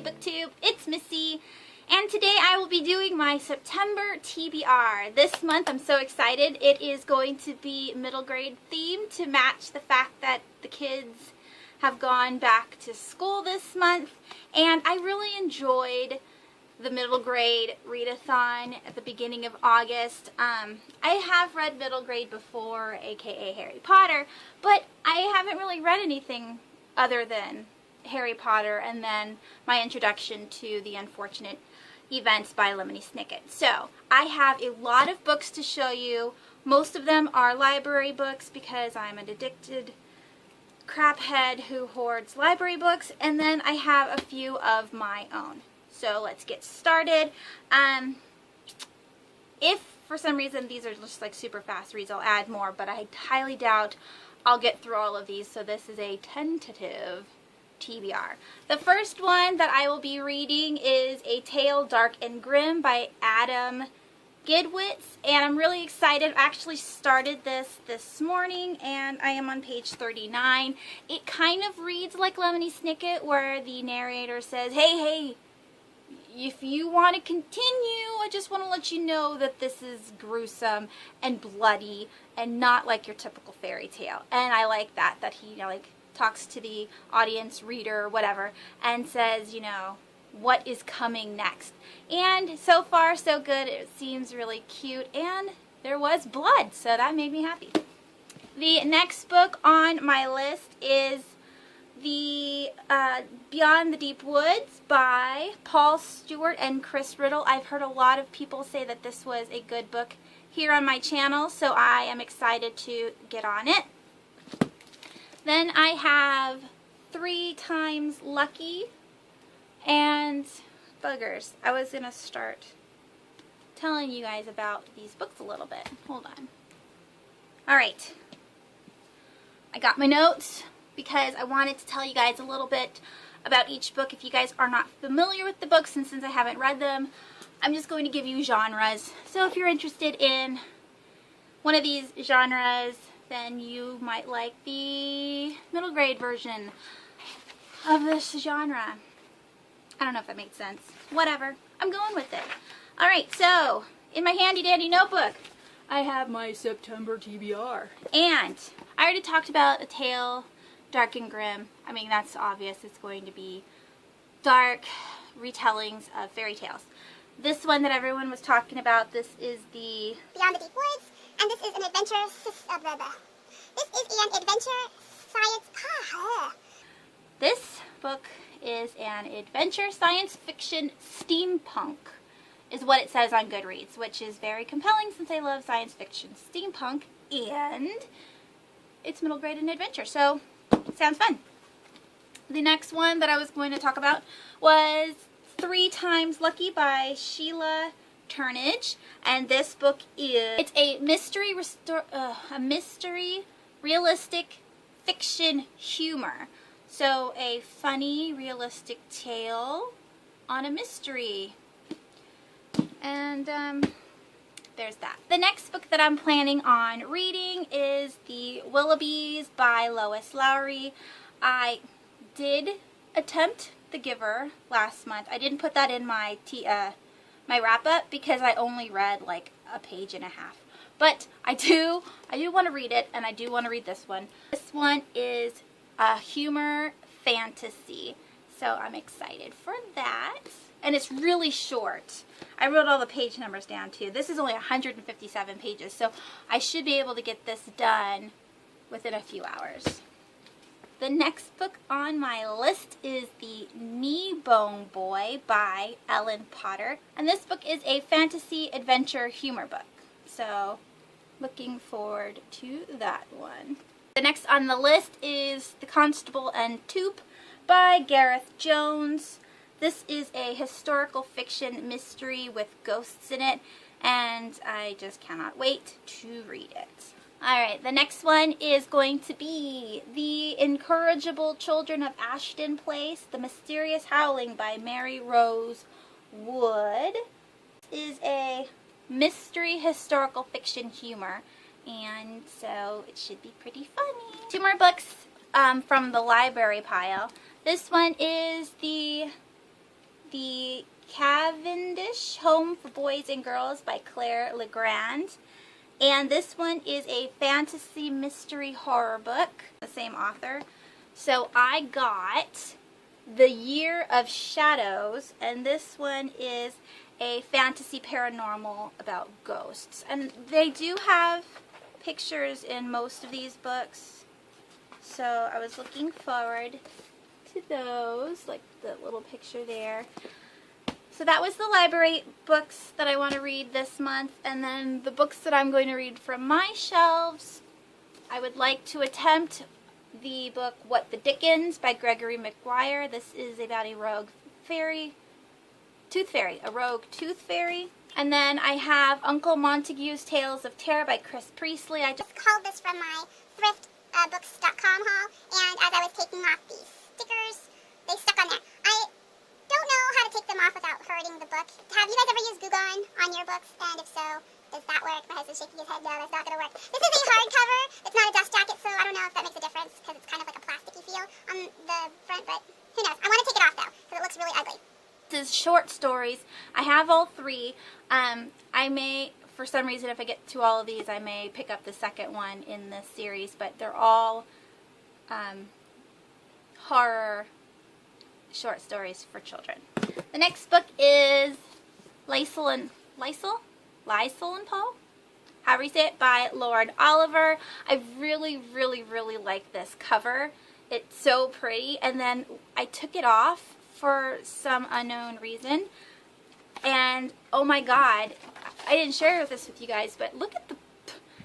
Booktube, it's Missy, and today I will be doing my September TBR. This month I'm so excited. It is going to be middle grade themed to match the fact that the kids have gone back to school this month, and I really enjoyed the middle grade readathon at the beginning of August. I have read middle grade before, aka Harry Potter, but I haven't really read anything other than Harry Potter and then my introduction to The Unfortunate Events by Lemony Snicket. So I have a lot of books to show you. Most of them are library books because I'm an addicted craphead who hoards library books, and then I have a few of my own. So let's get started. If for some reason these are just like super fast reads, I'll add more, but I highly doubt I'll get through all of these, so this is a tentative TBR. The first one that I will be reading is A Tale Dark and Grim by Adam Gidwitz, and I'm really excited. I actually started this morning, and I am on page 39. It kind of reads like Lemony Snicket, where the narrator says, hey, if you want to continue, I just want to let you know that this is gruesome and bloody and not like your typical fairy tale. And I like that he, like, talks to the audience, reader, whatever, and says, what is coming next. And so far, so good. It seems really cute, and there was blood, so that made me happy. The next book on my list is the Beyond the Deep Woods by Paul Stewart and Chris Riddle. I've heard a lot of people say that this was a good book here on my channel, so I am excited to get on it. Then I have 3 Times Lucky and Buggers. I was going to start telling you guys about these books a little bit. Hold on. Alright. I got my notes because I wanted to tell you guys a little bit about each book if you guys are not familiar with the books, and since I haven't read them, I'm just going to give you genres. So if you're interested in one of these genres, then you might like the middle grade version of this genre. I don't know if that makes sense. Whatever. I'm going with it. Alright, so in my handy dandy notebook, I have my September TBR. And I already talked about A Tale Dark and Grim. I mean, that's obvious. It's going to be dark retellings of fairy tales. This one that everyone was talking about, this is the Beyond the Deep Woods, and this is an adventure. This is an adventure science. This book is an adventure science fiction steampunk, is what it says on Goodreads, which is very compelling since I love science fiction steampunk, and it's middle grade and adventure, so it sounds fun. The next one that I was going to talk about was 3 Times Lucky by Sheila Turnage, and this book it's a mystery realistic fiction humor. So a funny, realistic tale on a mystery. And there's that. The next book that I'm planning on reading is The Willoughbys by Lois Lowry. I did attempt The Giver last month. I didn't put that in my my wrap-up because I only read like a page and a half. But I do want to read it, and I do want to read this one. This one is a humor fantasy, so I'm excited for that. And it's really short. I wrote all the page numbers down too. This is only 157 pages, so I should be able to get this done within a few hours. The next book on my list is The Kneebone Boy by Ellen Potter, and this book is a fantasy adventure humor book, so looking forward to that one. The next on the list is The Constable and Toop by Gareth Jones. This is a historical fiction mystery with ghosts in it, and I just cannot wait to read it. Alright, the next one is going to be The Incorrigible Children of Ashton Place, The Mysterious Howling by Mary Rose Wood. This is a mystery historical fiction humor, and so it should be pretty funny. 2 more books from the library pile. This one is the the Cavendish Home for Boys and Girls by Claire Legrand. And this one is a fantasy mystery horror book, the same author. So I got The Year of Shadows, and this one is a fantasy paranormal about ghosts. And they do have pictures in most of these books, so I was looking forward to those, like the little picture there. So that was the library books that I want to read this month, and then the books that I'm going to read from my shelves, I would like to attempt the book What the Dickens by Gregory Maguire. This is about a rogue tooth fairy. And then I have Uncle Montague's Tales of Terror by Chris Priestley. I just Called this from my thriftbooks.com haul, and as I was taking off these stickers, they stuck on there. I don't know how to take them off without hurting the book. Have you guys ever used Glue Gun on your books? And if so, does that work? My husband's shaking his head, no, that's not going to work. This is a hardcover. It's not a dust jacket, so I don't know if that makes a difference because it's kind of like a plasticky feel on the front, but who knows. I want to take it off, though, because it looks really ugly. This is short stories. I have all three. I may, for some reason, if I get to all of these, I may pick up the second one in this series, but they're all horror short stories for children. The next book is Lysel and Poe, however you say it, by Lord Oliver. I really, really, really like this cover. It's so pretty, and then I took it off for some unknown reason, and oh my god, I didn't share this with you guys, but look at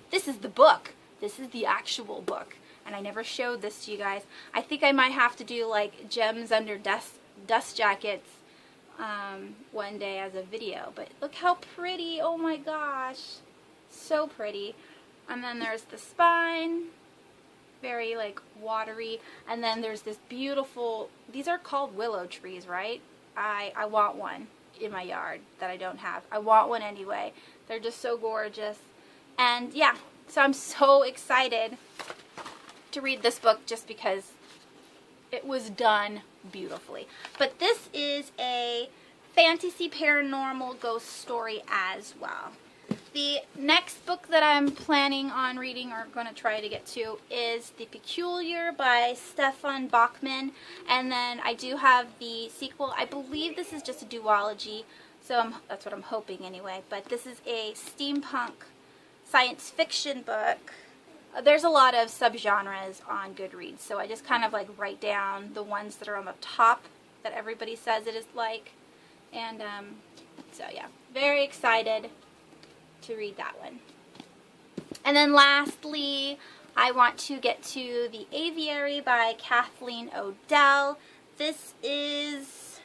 this is the book. This is the actual book. And I never showed this to you guys. I think I might have to do like gems under dust jackets one day as a video. But look how pretty. Oh my gosh. So pretty. And then there's the spine. Very like watery. And then there's this beautiful, these are called willow trees, right? I want one in my yard that I don't have. I want one anyway. They're just so gorgeous. And yeah, so I'm so excited to read this book just because it was done beautifully. But this is a fantasy paranormal ghost story as well. The next book that I'm planning on reading or going to try to get to is The Peculiar by Stefan Bachman. And then I do have the sequel. I believe this is just a duology, so that's what I'm hoping anyway. But this is a steampunk science fiction book. There's a lot of subgenres on Goodreads, so I just kind of like write down the ones that are on the top that everybody says it is like. And so yeah, very excited to read that one. And then lastly, I want to get to The Aviary by Kathleen Odell. This is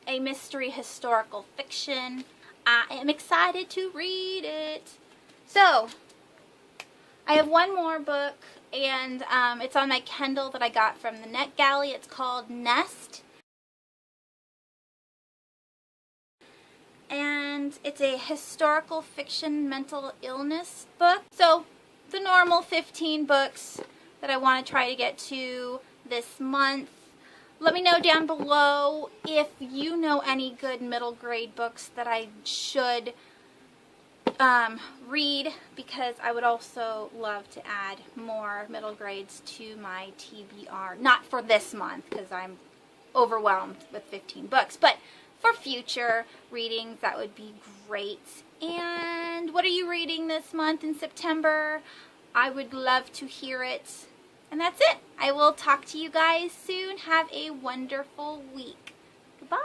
a mystery historical fiction. I am excited to read it. So, I have one more book, and it's on my Kindle that I got from the NetGalley. It's called Nest. And it's a historical fiction mental illness book. So, the normal 15 books that I want to try to get to this month. Let me know down below if you know any good middle grade books that I should read, because I would also love to add more middle grades to my TBR. Not for this month, because I'm overwhelmed with 15 books, but for future readings, that would be great. And what are you reading this month in September? I would love to hear it. And that's it. I will talk to you guys soon. Have a wonderful week. Goodbye.